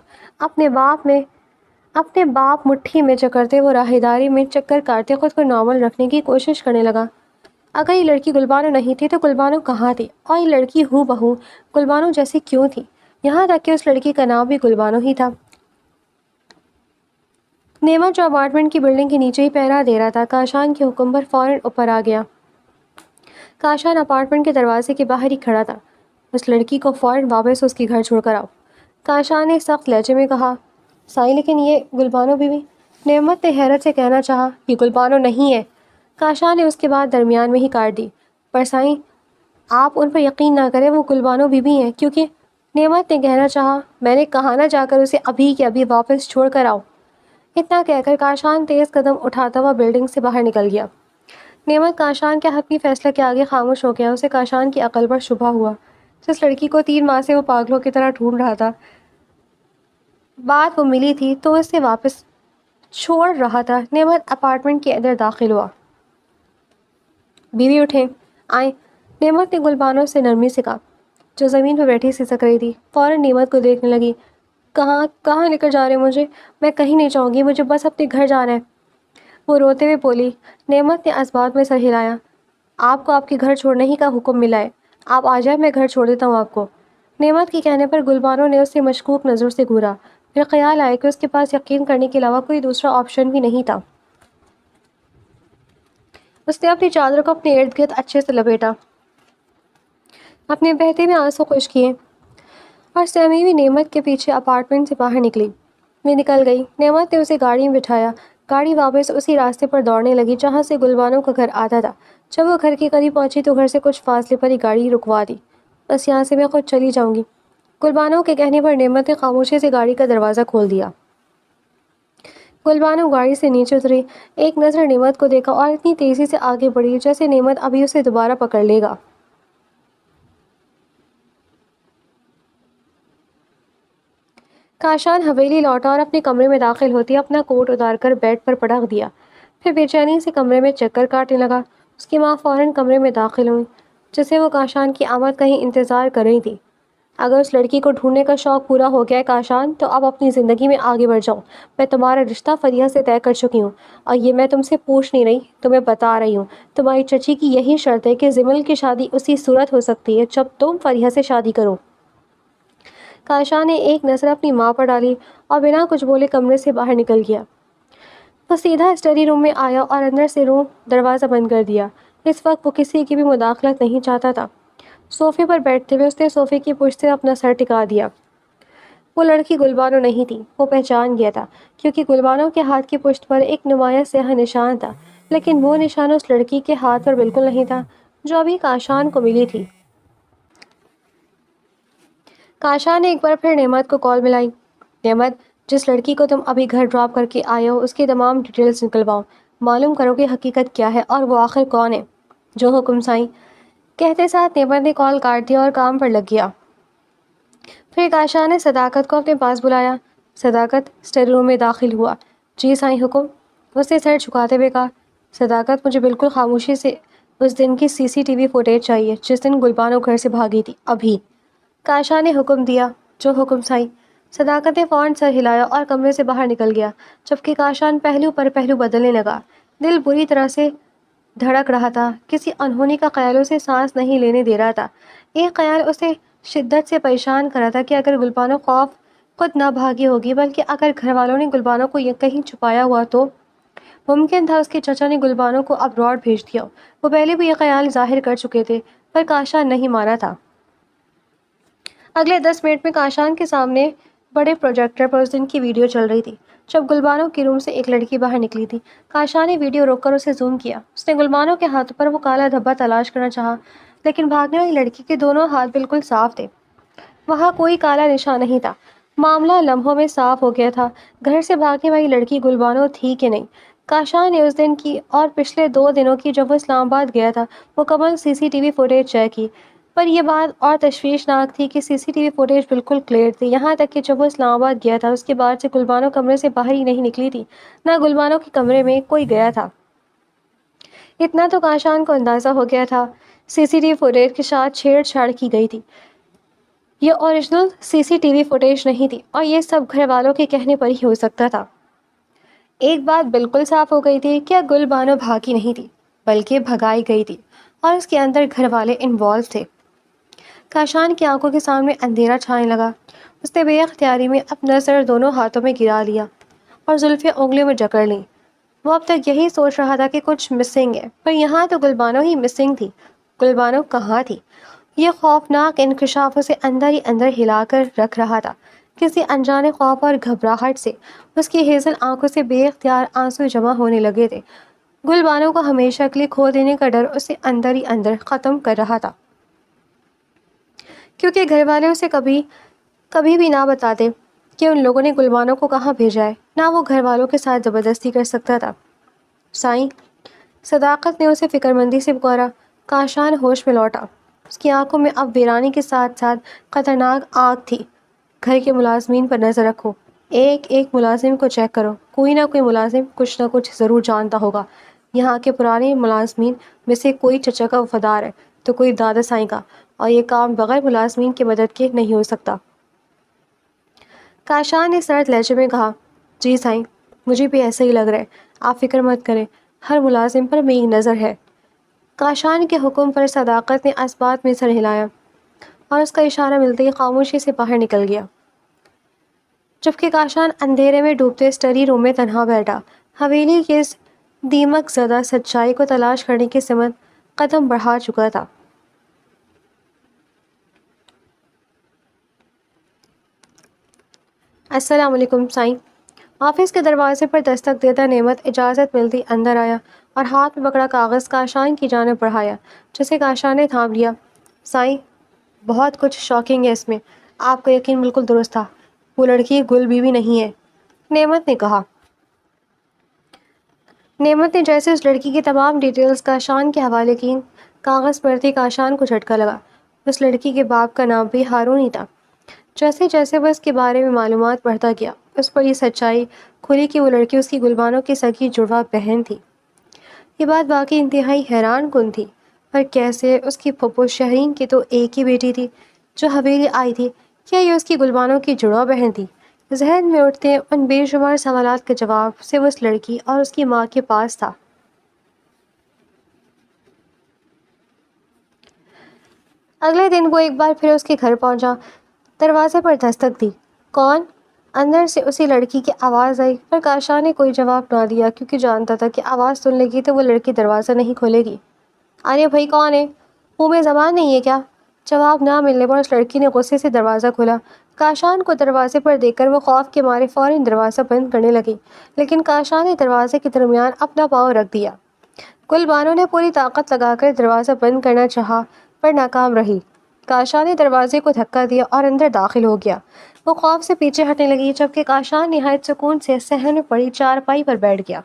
اپنے باپ مٹھی میں جکڑتے وہ راہداری میں چکر کاٹتے خود کو نارمل رکھنے کی کوشش کرنے لگا۔ اگر یہ لڑکی گلبانو نہیں تھی تو گلبانو کہاں تھی، اور یہ لڑکی ہو بہو گلبانو جیسی کیوں تھی، یہاں تک کہ اس لڑکی کا نام بھی گلبانو ہی تھا۔ نعمت جو اپارٹمنٹ کی بلڈنگ کے نیچے ہی پہرا دے رہا تھا، کاشان کے حکم پر فوراً اوپر آ گیا۔ کاشان اپارٹمنٹ کے دروازے کے باہر ہی کھڑا تھا۔ اس لڑکی کو فوراً واپس اس کے گھر چھوڑ کر آؤ، کاشان نے سخت لہجے میں کہا۔ سائی لیکن یہ گلبانو بیوی، نعمت نے حیرت سے کہنا چاہا، یہ گلبانو نہیں ہے۔ کاشان نے اس کے بعد درمیان میں ہی کاٹ دی، پر سائیں آپ ان پر یقین نہ کریں، وہ گلبانو بیوی ہیں، کیونکہ نعمت نے کہنا چاہا، میں نے کہا نہ جا کر اسے ابھی کے ابھی واپس چھوڑ کر آؤ۔ اتنا کہہ کر کاشان تیز قدم اٹھاتا ہوا بلڈنگ سے باہر نکل گیا۔ نعمت کاشان کے حتمی فیصلے کے آگے خاموش ہو گیا۔ اسے کاشان کی عقل پر شبہ ہوا۔ جس لڑکی کو 3 ماہ سے وہ پاگلوں کی طرح ڈھونڈ رہا تھا، بات وہ ملی تھی تو اسے واپس چھوڑ رہا تھا۔ نعمت اپارٹمنٹ کے اندر داخل ہوا۔ بیوی اٹھیں، آئیں، نعمت نے گلبانو سے نرمی سے کہا، جو زمین پر بیٹھی سسک رہی تھی۔ فوراً نعمت کو دیکھنے لگی۔ کہاں لے کر جا رہے ہیں مجھے؟ میں کہیں نہیں جاؤں گی، مجھے بس اپنے گھر جانا ہے، وہ روتے ہوئے بولی۔ نعمت نے اسباب میں سر ہلایا۔ آپ کو آپ کے گھر چھوڑنے ہی کا حکم ملا ہے، آپ آ جائیں، میں گھر چھوڑ دیتا ہوں آپ کو۔ نعمت کے کہنے پر گلبانو نے اسے مشکوک نظر سے گھورا، پھر خیال آیا کہ اس کے پاس یقین کرنے کے علاوہ کوئی دوسرا آپشن بھی نہیں تھا۔ اس نے اپنی چادر کو اپنے ارد گرد اچھے سے لپیٹا، اپنے بہتے میں آنسو خشک کیے اور سہمی ہوئی نعمت کے پیچھے اپارٹمنٹ سے باہر نکلی۔ وہ نکل گئی۔ نعمت نے اسے گاڑی میں بٹھایا۔ گاڑی واپس اسی راستے پر دوڑنے لگی جہاں سے گلبانو کا گھر آتا تھا۔ جب وہ گھر کے قریب پہنچی تو گھر سے کچھ فاصلے پر ہی گاڑی رکوا دی۔ بس یہاں سے میں خود چلی جاؤں گی، گلبانو کے کہنے پر نعمت نے خاموشی سے گاڑی کا دروازہ کھول دیا۔ گلبانو گاڑی سے نیچے اتری، ایک نظر نعمت کو دیکھا اور اتنی تیزی سے آگے بڑھی جیسے نعمت ابھی اسے دوبارہ پکڑ لے گا۔ کاشان حویلی لوٹا اور اپنے کمرے میں داخل ہوتی اپنا کوٹ اتار کر بیڈ پر پٹک دیا، پھر بے چینی سے کمرے میں چکر کاٹنے لگا۔ اس کی ماں فوراً کمرے میں داخل ہوئی، جسے وہ کاشان کی آمد کا ہی انتظار کر رہی تھی۔ اگر اس لڑکی کو ڈھونڈنے کا شوق پورا ہو گیا ہے کاشان، تو اب اپنی زندگی میں آگے بڑھ جاؤ۔ میں تمہارا رشتہ فریہ سے طے کر چکی ہوں، اور یہ میں تم سے پوچھ نہیں رہی، تمہیں بتا رہی ہوں۔ تمہاری چچی کی یہی شرط ہے کہ زمل کی شادی اسی صورت ہو سکتی ہے جب تم فریہ سے شادی کرو۔ کاشان نے ایک نظر اپنی ماں پر ڈالی اور بنا کچھ بولے کمرے سے باہر نکل گیا۔ وہ سیدھا اسٹڈی روم میں آیا اور اندر سے روم دروازہ بند کر دیا۔ اس وقت وہ کسی کی بھی مداخلت نہیں چاہتا تھا۔ صوفے پر بیٹھتے ہوئے اس نے صوفے کی پشت سے اپنا سر ٹکا دیا۔ وہ لڑکی گلبانو نہیں تھی، وہ پہچان گیا تھا، کیونکہ گلبانو کے ہاتھ کی پشت پر ایک نمایاں سیاہ نشان تھا، لیکن وہ نشان اس لڑکی کے ہاتھ پر بالکل نہیں تھا جو ابھی کاشان کو ملی تھی۔ کاشان نے ایک بار پھر نعمت کو کال ملائی۔ نعمت، جس لڑکی کو تم ابھی گھر ڈراپ کر کے آئے ہو، اس کی تمام ڈیٹیلز نکلواؤ، معلوم کرو کہ حقیقت کیا ہے اور وہ آخر کون ہے۔ جو حکم سائیں، کہتے ساتھ نعمت نے کال کاٹ دیا اور کام پر لگ گیا۔ پھر کاشان نے صداقت کو اپنے پاس بلایا۔ صداقت اسٹڈی روم میں داخل ہوا۔ جی سائیں، حکم؟ اس نے سر جھکاتے ہوئے کہا۔ صداقت، مجھے بالکل خاموشی سے اس دن کی CCTV فوٹیج چاہیے جس دن گلبانو گھر سے بھاگی تھی، ابھی۔ کاشان نے حکم دیا۔ جو حکم سائیں۔ صداقت نے فوراً سر ہلایا اور کمرے سے باہر نکل گیا، جبکہ کاشان پہلو پر پہلو بدلنے لگا۔ دل بری طرح سے دھڑک رہا تھا، کسی انہونی کا خیال اسے سانس نہیں لینے دے رہا تھا۔ ایک خیال اسے شدت سے پریشان کر رہا تھا کہ اگر گلبانو خوف خود نہ بھاگی ہوگی، بلکہ اگر گھر والوں نے گلبانو کو کہیں چھپایا ہوا تو ممکن تھا اس کے چچا نے گلبانو کو ابراڈ بھیج دیا ہو۔ وہ پہلے بھی یہ خیال ظاہر کر چکے تھے، پر کاشان نہیں مانا تھا۔ اگلے 10 منٹ میں کاشان کے سامنے بڑے پروجیکٹر پر اس دن کی ویڈیو چل رہی تھی، جب گلبانو کے روم سے ایک لڑکی باہر نکلی تھی۔ کاشان نے ویڈیو روک کر اسے زوم کیا۔ اس نے گلبانو کے ہاتھوں پر وہ کالا دھبا تلاش کرنا چاہا، لیکن بھاگنے والی لڑکی کے دونوں ہاتھ بالکل صاف تھے۔ وہاں کوئی کالا نشان نہیں تھا۔ معاملہ لمحوں میں صاف ہو گیا تھا، گھر سے بھاگنے والی لڑکی گلبانو تھی کہ نہیں۔ کاشان نے اس دن کی اور پچھلے 2 دنوں کی جب وہ اسلام آباد گیا تھا مکمل CCTV فوٹیج چیک کی، پر یہ بات اور تشویشناک تھی کہ CCTV فوٹیج بالکل کلیئر تھی، یہاں تک کہ جب وہ اسلام آباد گیا تھا اس کے بعد سے گلبانو کمرے سے باہر ہی نہیں نکلی تھی، نہ گلبانو کے کمرے میں کوئی گیا تھا۔ اتنا تو کاشان کو اندازہ ہو گیا تھا، CCTV فوٹیج کے ساتھ چھیڑ چھاڑ کی گئی تھی۔ یہ اوریجنل CCTV فوٹیج نہیں تھی، اور یہ سب گھر والوں کے کہنے پر ہی ہو سکتا تھا۔ ایک بات بالکل صاف ہو گئی تھی کہ گلبانو بھاگی نہیں تھی، بلکہ بھگائی گئی تھی، اور اس کے اندر گھر والے انوالو تھے۔ کاشان کی آنکھوں کے سامنے اندھیرا چھانے لگا۔ اس نے بے اختیاری میں اپنا سر دونوں ہاتھوں میں گرا لیا اور زلفیں انگلیوں میں جکڑ لیں۔ وہ اب تک یہی سوچ رہا تھا کہ کچھ مسنگ ہے، پر یہاں تو گلبانو ہی مسنگ تھی۔ گلبانو کہاں تھی؟ یہ خوفناک انکشاف اسے اندر ہی اندر ہلا کر رکھ رہا تھا۔ کسی انجانے خوف اور گھبراہٹ سے اس کی ہیزل آنکھوں سے بے اختیار آنسو جمع ہونے لگے تھے۔ گلبانو کو ہمیشہ کے لیے کھو دینے کا ڈر اسے اندر ہی اندر ختم کر رہا تھا، کیونکہ گھر والے اسے کبھی بھی نہ بتاتے کہ ان لوگوں نے گلبانو کو کہاں بھیجا ہے، نہ وہ گھر والوں کے ساتھ زبردستی کر سکتا تھا۔ سائیں، صداقت نے اسے فکر مندی سے پکارا۔ کاشان ہوش میں لوٹا۔ اس کی آنکھوں میں اب ویرانی کے ساتھ ساتھ خطرناک آگ تھی۔ گھر کے ملازمین پر نظر رکھو، ایک ایک ملازم کو چیک کرو، کوئی نہ کوئی ملازم کچھ نہ کچھ ضرور جانتا ہوگا۔ یہاں کے پرانے ملازمین میں سے کوئی چچا کا وفادار ہے تو کوئی دادا سائیں کا، اور یہ کام بغیر ملازمین کی مدد کے نہیں ہو سکتا۔ کاشان نے سرد لہجے میں کہا۔ جی سائیں، مجھے بھی ایسا ہی لگ رہا ہے، آپ فکر مت کریں، ہر ملازم پر میری نظر ہے۔ کاشان کے حکم پر صداقت نے اسبات میں سر ہلایا اور اس کا اشارہ ملتے ہی خاموشی سے باہر نکل گیا، جبکہ کاشان اندھیرے میں ڈوبتے اسٹڈی روم میں تنہا بیٹھا، حویلی کی اس دیمک زدہ سچائی کو تلاش کرنے کی سمت قدم بڑھا چکا تھا۔ السلام علیکم سائیں۔ آفس کے دروازے پر دستک دیتا نعمت اجازت ملتی اندر آیا اور ہاتھ میں پکڑا کاغذ کاشان کی جانب بڑھایا، جسے کاشان نے تھام لیا۔ سائیں، بہت کچھ شاکنگ ہے اس میں، آپ کا یقین بالکل درست تھا، وہ لڑکی گل بیوی نہیں ہے، نعمت نے کہا۔ نعمت نے جیسے اس لڑکی کی تمام ڈیٹیلز کاشان کے حوالے کی، کاغذ پڑھتے کاشان کو جھٹکا لگا۔ اس لڑکی کے باپ کا نام بھی ہارون ہی تھا، جیسے جیسے وہ اس کے بارے میں معلومات پڑھتا گیا اس پر یہ سچائی کھلی کہ وہ لڑکی اس کی گلبانو کی سگی جڑواں بہن تھی۔ یہ بات واقعی انتہائی حیران کن تھی، پر کیسے؟ اس کی پھپھو شہرین کی تو ایک ہی بیٹی تھی جو حویلی آئی تھی، کیا یہ اس کی گلبانو کی جڑواں بہن تھی؟ ذہن میں اٹھتے ان بے شمار سوالات کا جواب صرف اس لڑکی اور اس کی ماں کے پاس تھا۔ اگلے دن وہ ایک بار پھر اس کے گھر پہنچا، دروازے پر دستک دی۔ کون؟ اندر سے اسی لڑکی کی آواز آئی، پر کاشان نے کوئی جواب نہ دیا کیونکہ جانتا تھا کہ آواز سن لے گی تو وہ لڑکی دروازہ نہیں کھولے گی۔ ارے بھائی کون ہے؟ منہ میں زبان نہیں ہے کیا؟ جواب نہ ملنے پر اس لڑکی نے غصے سے دروازہ کھولا۔ کاشان کو دروازے پر دیکھ کر وہ خوف کے مارے فوراً دروازہ بند کرنے لگی، لیکن کاشان نے دروازے کے درمیان اپنا پاؤں رکھ دیا۔ گلبانو نے پوری طاقت لگا کر دروازہ بند کرنا چاہا پر ناکام رہی۔ کاشان نے دروازے کو دھکا دیا اور اندر داخل ہو گیا۔ وہ خوف سے پیچھے ہٹنے لگی جبکہ کاشان نہایت سکون سے صحن میں پڑی چارپائی پر بیٹھ گیا۔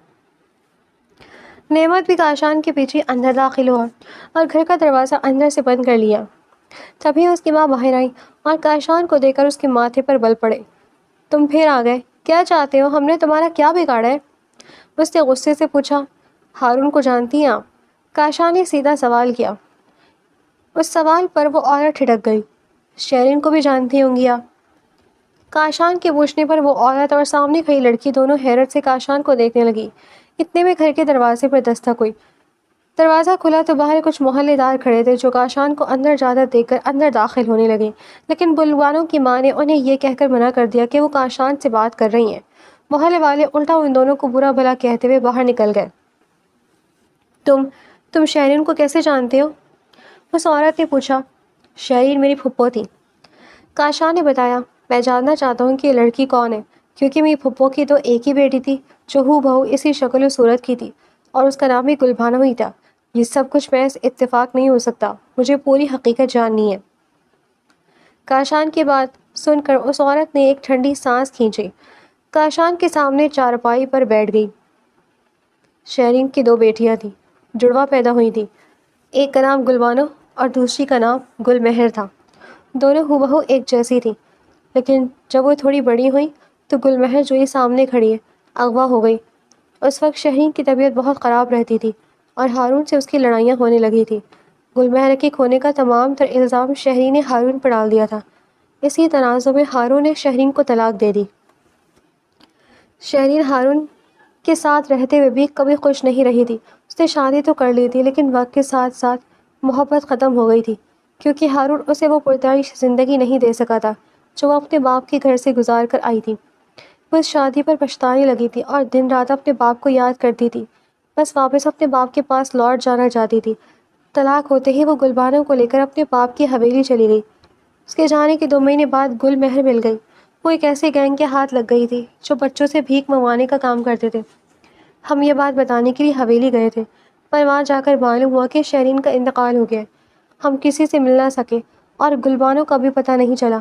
نعمت بھی کاشان کے پیچھے اندر داخل ہوا اور گھر کا دروازہ اندر سے بند کر لیا۔ تبھی اس کی ماں باہر آئی اور کاشان کو دیکھ کر اس کے ماتھے پر بل پڑے۔ تم پھر آ گئے، کیا چاہتے ہو؟ ہم نے تمہارا کیا بگاڑا ہے؟ اس نے غصے سے پوچھا۔ ہارون کو جانتی ہیں آپ؟ کاشان نے سیدھا سوال کیا۔ اس سوال پر وہ عورت ٹھٹک گئی۔ شیرین کو بھی جانتی ہوں گی آپ؟ کاشان کے پوچھنے پر وہ عورت اور سامنے کھڑی لڑکی دونوں حیرت سے کاشان کو دیکھنے لگی۔ اتنے میں گھر کے دروازے پر دستک ہوئی۔ دروازہ کھلا تو باہر کچھ محلے دار کھڑے تھے جو کاشان کو اندر جاتا دیکھ کر اندر داخل ہونے لگے، لیکن گلبانو کی ماں نے انہیں یہ کہہ کر منع کر دیا کہ وہ کاشان سے بات کر رہی ہیں۔ محلے والے الٹا ان دونوں کو برا بھلا کہتے ہوئے باہر نکل گئے۔ تم شیرین کو کیسے جانتے ہو؟ اس عورت نے پوچھا۔ شیرین میری پھپھو تھی، کاشان نے بتایا۔ میں جاننا چاہتا ہوں کہ یہ لڑکی کون ہے، کیونکہ میری پھپھو کی تو ایک ہی بیٹی تھی جو ہو بہو اسی شکل و صورت کی تھی، اور اس کا نام بھی گلبانو ہی تھا۔ یہ سب کچھ محض اتفاق نہیں ہو سکتا، مجھے پوری حقیقت جاننی ہے۔ کاشان کی بات سن کر اس عورت نے ایک ٹھنڈی سانس کھینچی۔ کاشان کے سامنے چارپائی پر بیٹھ گئی۔ شیرین کی دو بیٹیاں تھیں، جڑواں پیدا ہوئی تھیں، ایک کا نام گلبانو اور دوسری کا نام گل مہر تھا۔ دونوں ہو بہو ایک جیسی تھیں، لیکن جب وہ تھوڑی بڑی ہوئی تو گل مہر جو ہی سامنے کھڑی ہے اغوا ہو گئی۔ اس وقت شیرین کی طبیعت بہت خراب رہتی تھی اور ہارون سے اس کی لڑائیاں ہونے لگی تھی۔ گل مہر کے کھونے کا تمام تر الزام شیرین نے ہارون پر ڈال دیا تھا۔ اسی تنازع میں ہارون نے شیرین کو طلاق دے دی۔ شیرین ہارون کے ساتھ رہتے ہوئے بھی کبھی خوش نہیں رہی تھی۔ اس نے شادی تو کر لی تھی، لیکن وقت کے ساتھ ساتھ محبت ختم ہو گئی تھی، کیونکہ ہارون اسے وہ پرتعیش زندگی نہیں دے سکا تھا جو وہ اپنے باپ کے گھر سے گزار کر آئی تھی۔ وہ اس شادی پر پچھتانے لگی تھی اور دن رات اپنے باپ کو یاد کرتی تھی، بس واپس اپنے باپ کے پاس لوٹ جانا چاہتی تھی۔ طلاق ہوتے ہی وہ گلبانو کو لے کر اپنے باپ کی حویلی چلی گئی۔ اس کے جانے کے 2 مہینے بعد گل مہر مل گئی۔ وہ ایک ایسے گینگ کے ہاتھ لگ گئی تھی جو بچوں سے بھیک منگوانے کا کام کرتے تھے۔ ہم یہ بات بتانے کے لیے حویلی گئے تھے، پر وہاں جا کر معلوم ہوا کہ شیرین کا انتقال ہو گیا۔ ہم کسی سے مل نہ سکے اور گلبانو کا بھی پتہ نہیں چلا۔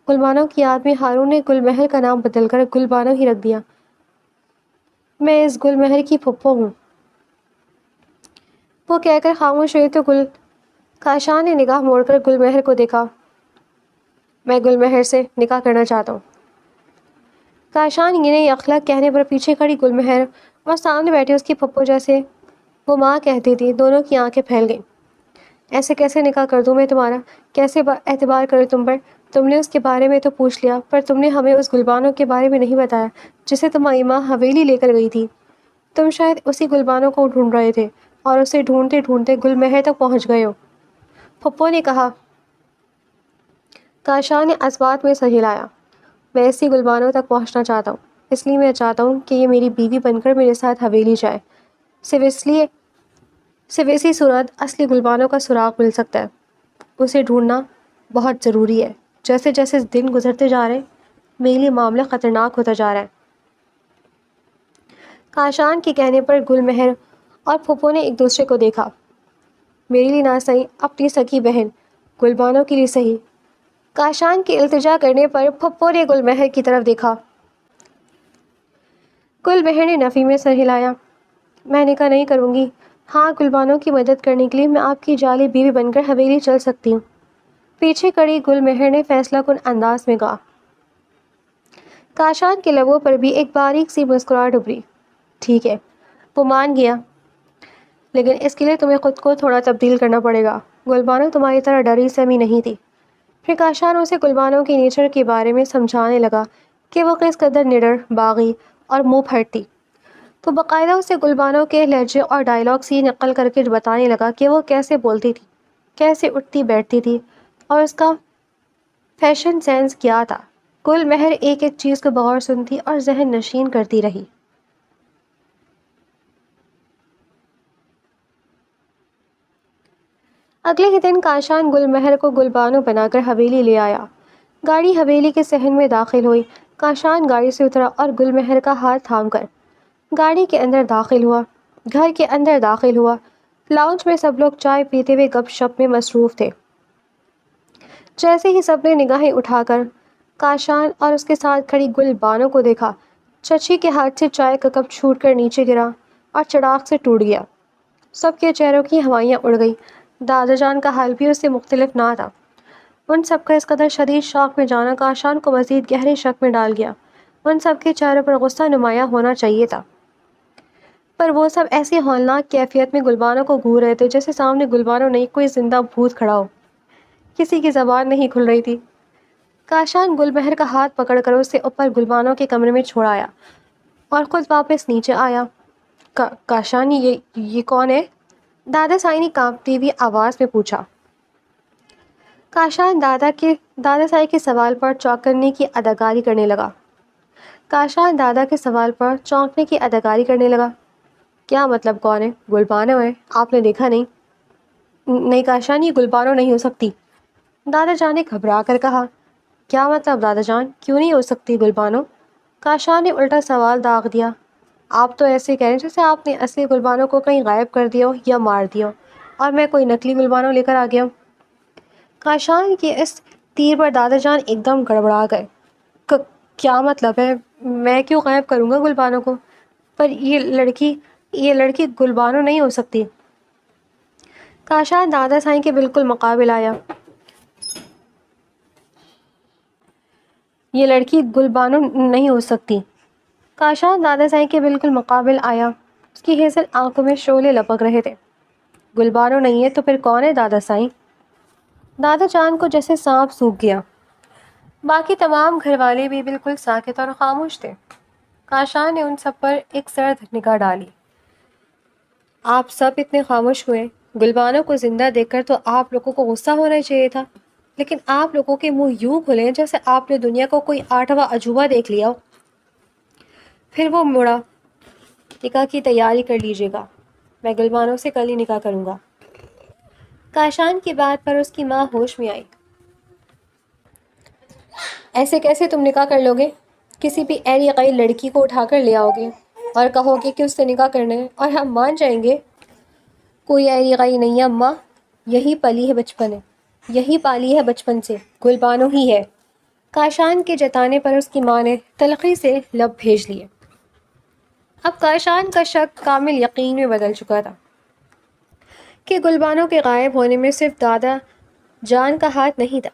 گلبانو کی یاد میں ہارون نے گل مہر کا نام بدل کر گلبانو ہی رکھ دیا۔ میں اس گل مہر کی پھپھو ہوں، وہ کہہ کر خاموش ہوئی تو کاشان نے نگاہ موڑ کر گل مہر کو دیکھا۔ میں گل مہر سے نکاح کرنا چاہتا ہوں۔ کاشان یہ اخلاق کہنے پر پیچھے کھڑی گل مہر اور سامنے بیٹھی اس کی پھپھو جیسے وہ ماں کہتی تھی، دونوں کی آنکھیں پھیل گئیں۔ ایسے کیسے نکاح کر دوں میں تمہارا؟ کیسے اعتبار کروں تم پر؟ تم نے اس کے بارے میں تو پوچھ لیا، پر تم نے ہمیں اس گلبانو کے بارے میں نہیں بتایا جسے تمہاری ماں حویلی لے کر گئی تھی۔ تم شاید اسی گلبانو کو ڈھونڈ رہے تھے اور اسے ڈھونڈتے ڈھونڈتے گل مہر تک پہنچ گئے ہو، پھپھو نے کہا۔ کاشان نے اس بات میں سر ہلایا۔ میں اسی گلبانو تک پہنچنا چاہتا ہوں، اس لیے میں چاہتا ہوں کہ یہ میری بیوی بن کر میرے ساتھ حویلی جائے۔ صرف اسی صورت اصلی گلبانو کا سراغ مل سکتا ہے۔ اسے ڈھونڈنا بہت ضروری ہے۔ جیسے جیسے دن گزرتے جا رہے ہیں میرے لیے معاملہ خطرناک ہوتا جا رہا ہے۔ کاشان کے کہنے پر گل مہر اور پھپھو نے ایک دوسرے کو دیکھا۔ میرے لیے نہ صحیح، اپنی سکی بہن گلبانو کے لیے صحیح۔ کاشان کی التجا کرنے پر پھپھو نے گل مہر کی طرف دیکھا۔ گل مہر نے نفی میں سر ہلایا۔ میں نکاح نہیں کروں گی۔ ہاں، گلبانو کی مدد کرنے کے لیے میں آپ کی جعلی بیوی بن کر حویلی چل سکتی ہوں۔ پیچھے کڑی گل مہر نے فیصلہ کن انداز میں کہا۔ کاشان کے لبوں پر بھی ایک باریک سی مسکراہٹ ابھری۔ ٹھیک ہے، وہ مان گیا، لیکن اس کے لیے تمہیں خود کو تھوڑا تبدیل کرنا پڑے گا۔ گلبانو تمہاری طرح ڈری سہمی نہیں تھی۔ پھر کاشان اسے گلبانو کے نیچر کے بارے میں سمجھانے لگا کہ وہ کس قدر نڈر، باغی اور منہ پھٹ تھی۔ تو باقاعدہ اسے گلبانو کے لہجے اور ڈائیلاگ سی نقل کر کے بتانے لگا کہ وہ کیسے بولتی تھی، کیسے اٹھتی بیٹھتی تھی اور اس کا فیشن سینس کیا تھا۔ گل مہر ایک ایک چیز کو بغور سنتی اور ذہن نشین کرتی رہی۔ اگلے ہی دن کاشان گل مہر کو گلبانو بنا کر حویلی لے آیا۔ گاڑی حویلی کے صحن میں داخل ہوئی۔ کاشان گاڑی سے اترا اور گل مہر کا ہاتھ تھام کر گاڑی کے اندر داخل ہوا۔ گھر کے اندر داخل ہوا۔ لاؤنج میں سب لوگ چائے پیتے ہوئے گپ شپ میں مصروف تھے۔ جیسے ہی سب نے نگاہیں اٹھا کر کاشان اور اس کے ساتھ کھڑی گل بانو کو دیکھا، چچی کے ہاتھ سے چائے کا کپ چھوٹ کر نیچے گرا اور چڑاک سے ٹوٹ گیا۔ سب کے چہروں کی ہوائیاں اڑ گئی۔ دادا جان کا حال بھی اس سے مختلف نہ تھا۔ ان سب کا اس قدر شدید شوق میں جانا کاشان کو مزید گہرے شک میں ڈال گیا۔ ان سب کے چہروں پر غصہ نمایاں ہونا چاہیے تھا، پر وہ سب ایسی ہولناک کیفیت میں گلبانو کو گھور رہے تھے جیسے سامنے گلبانو نہیں کوئی زندہ بھوت کھڑا ہو۔ کسی کی زبان نہیں کھل رہی تھی۔ کاشان گل مہر کا ہاتھ پکڑ کر اسے اوپر گلبانو کے کمرے میں چھوڑایا اور خود واپس نیچے آیا۔ کاشان یہ کون ہے؟ دادا سائی نے کانپتی ہوئی آواز میں پوچھا۔ کاشان دادا سائی کے سوال پر چونکنے کی اداکاری کرنے لگا۔ کاشان دادا کے سوال پر چونکنے کی اداکاری کرنے لگا۔ کیا مطلب کون ہے؟ گلبانو ہے، آپ نے دیکھا نہیں؟ نہیں کاشان، یہ گلبانو نہیں ہو سکتی، دادا جان نے گھبرا کر کہا۔ کیا مطلب دادا جان، کیوں نہیں ہو سکتی گلبانو؟ کاشان نے الٹا سوال داغ دیا۔ آپ تو ایسے کہہ رہے ہیں جیسے آپ نے اصلی گلبانو کو کہیں غائب کر دیا ہو یا مار دیا ہو اور میں کوئی نقلی گلبانو لے کر آ گیا ہوں۔ کاشان کے اس تیر پر دادا جان ایک دم گڑبڑا گئے۔ کیا مطلب ہے؟ میں کیوں غائب کروں گا گلبانو کو؟ پر یہ لڑکی گلبانو نہیں ہو سکتی۔ کاشان دادا سائی کے بالکل مقابل آیا۔ یہ لڑکی گلبانو نہیں ہو سکتی۔ کاشان دادا سائی کے بالکل مقابل آیا۔ اس کی ہیزل آنکھوں میں شعلے لپک رہے تھے۔ گلبانو نہیں ہے تو پھر کون ہے دادا سائی؟ دادا جان کو جیسے سانپ سونکھ گیا۔ باقی تمام گھر والے بھی بالکل ساکت اور خاموش تھے۔ کاشان نے ان سب پر ایک سرد نگاہ ڈالی۔ آپ سب اتنے خاموش ہوئے؟ گلبانو کو زندہ دیکھ کر تو آپ لوگوں کو غصہ ہونا چاہیے تھا، لیکن آپ لوگوں کے منہ یوں کھلے جیسے آپ نے دنیا کو کوئی 8واں عجوبہ دیکھ لیا ہو۔ پھر وہ مڑا۔ نکاح کی تیاری کر لیجیے گا، میں گلبانو سے کل ہی نکاح کروں گا۔ کاشان کی بات پر اس کی ماں ہوش میں آئی۔ ایسے کیسے تم نکاح کر لو گے؟ کسی بھی ایری غیر لڑکی کو اٹھا کر لے آؤ گے اور کہو گے کہ اس سے نکاح کرنا ہے اور ہم مان جائیں گے؟ کوئی ایری غیر نہیں ہے اماں، یہی پالی ہے بچپن سے، گلبانو ہی ہے۔ کاشان کے جتانے پر اس کی ماں نے تلخی سے لب بھیج لیے۔ اب کاشان کا شک کامل یقین میں بدل چکا تھا کہ گلبانو کے غائب ہونے میں صرف دادا جان کا ہاتھ نہیں تھا،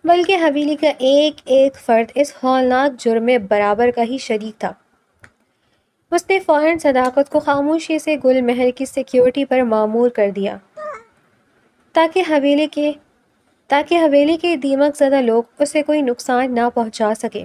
بلکہ حویلی کا ایک ایک فرد اس ہولناک جرم میں برابر کا ہی شریک تھا۔ اس نے فوراً صداقت کو خاموشی سے گل مہر کی سیکیورٹی پر مامور کر دیا تاکہ حویلی کے دیمک زدہ لوگ اسے کوئی نقصان نہ پہنچا سکے۔